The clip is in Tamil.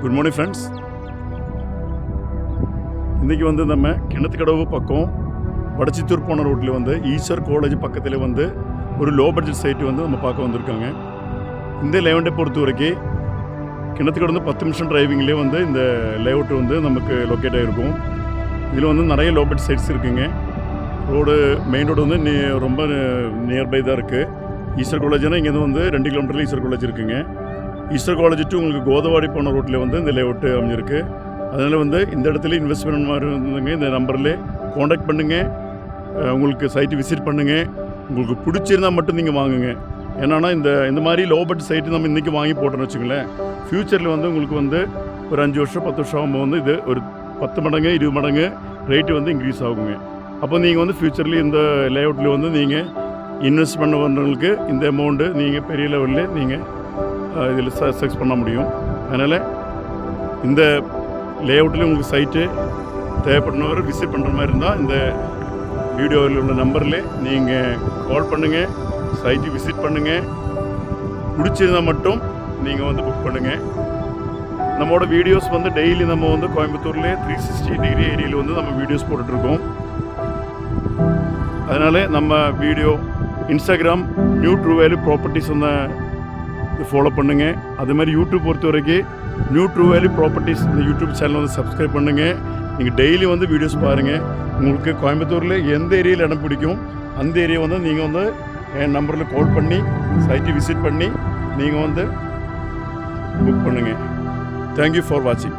Good morning friends. இன்றைக்கி வந்து நம்ம கிணத்துக்கடவு பக்கம் வடச்சித்தூர் போன ரோட்டில் வந்து ஈஸ்வர் காலேஜ் பக்கத்தில் வந்து ஒரு லோ பட்ஜெட் சைட்டு வந்து நம்ம பார்க்க வந்திருக்காங்க. இந்த லேஅவுட்டை பொறுத்த வரைக்கும் கிணத்துக்கடவு 10 நிமிஷம் டிரைவிங்லேயே வந்து இந்த லேஅவுட் வந்து நமக்கு லொக்கேட் ஆகிருக்கும். இதில் வந்து நிறைய லோ பட்ஜெட் சைட்ஸ் இருக்குங்க. ரோடு மெயின் ரோடு வந்து ரொம்ப நியர்பை தான் இருக்குது. ஈஸ்வர் காலேஜ்னால் இங்கேருந்து வந்து 2 கிலோமீட்டரில் ஈஸ்வர் காலேஜ் இருக்குங்க. ஈஸ்வர் காலேஜ் டு உங்களுக்கு கோதவாடி போன ரோட்டில் வந்து இந்த லேஅவுட்டு அமைஞ்சிருக்கு. அதனால் வந்து இந்த இடத்துல இன்வெஸ்ட்மெண்ட் மாதிரி இருந்ததுங்க இந்த நம்பரில் காண்டாக்ட் பண்ணுங்கள். உங்களுக்கு சைட்டு விசிட் பண்ணுங்கள். உங்களுக்கு பிடிச்சிருந்தால் மட்டும் நீங்கள் வாங்குங்க. ஏன்னா இந்த மாதிரி லோ பட்ஜெட் சைட்டு நம்ம இன்றைக்கி வாங்கி போட்டோன்னு வச்சுங்களேன், ஃப்யூச்சரில் வந்து உங்களுக்கு வந்து ஒரு 5 வருஷம் 10 வருஷம் ஆகும்போது வந்து இது ஒரு 10 மடங்கு 20 மடங்கு ரேட்டு வந்து இன்க்ரீஸ் ஆகுங்க. அப்போ நீங்கள் வந்து ஃப்யூச்சரில் இந்த லேஅவுட்டில் வந்து நீங்கள் இன்வெஸ்ட் பண்ண வந்தவங்களுக்கு இந்த அமௌண்ட்டு நீங்கள் பெரிய லெவலில் நீங்கள் இதில் சக்ஸஸ் பண்ண முடியும். அதனால் இந்த லேஅவுட்டில் உங்களுக்கு சைட்டு தேவைப்படுறவர் விசிட் பண்ணுற மாதிரி இருந்தால் இந்த வீடியோவில் உள்ள நம்பரில் நீங்கள் கால் பண்ணுங்கள், சைட்டு விசிட் பண்ணுங்கள். பிடிச்சிருந்தால் மட்டும் நீங்கள் வந்து புக் பண்ணுங்கள். நம்மளோட வீடியோஸ் வந்து டெய்லி நம்ம வந்து கோயம்புத்தூர்லேயே 360 டிகிரி ஏரியாவில் வந்து நம்ம வீடியோஸ் போட்டுட்ருக்கோம். அதனால் நம்ம video Instagram new true value properties வந்து ஃபாலோ பண்ணுங்கள். அது மாதிரி யூடியூப் பொறுத்த வரைக்கும் நியூ ட்ரூ வேல்யூ ப்ராப்பர்ட்டிஸ் இந்த யூடியூப் சேனல் வந்து சப்ஸ்கிரைப் பண்ணுங்கள். நீங்கள் டெய்லி வந்து வீடியோஸ் பாருங்கள். உங்களுக்கு கோயம்புத்தூரில் எந்த ஏரியாவில் இடம் பிடிக்கும் அந்த ஏரியா வந்து நீங்கள் வந்து என் நம்பரில் கால் பண்ணி சைட்டை விசிட் பண்ணி நீங்கள் வந்து புக் பண்ணுங்கள். தேங்க்யூ ஃபார் வாட்சிங்.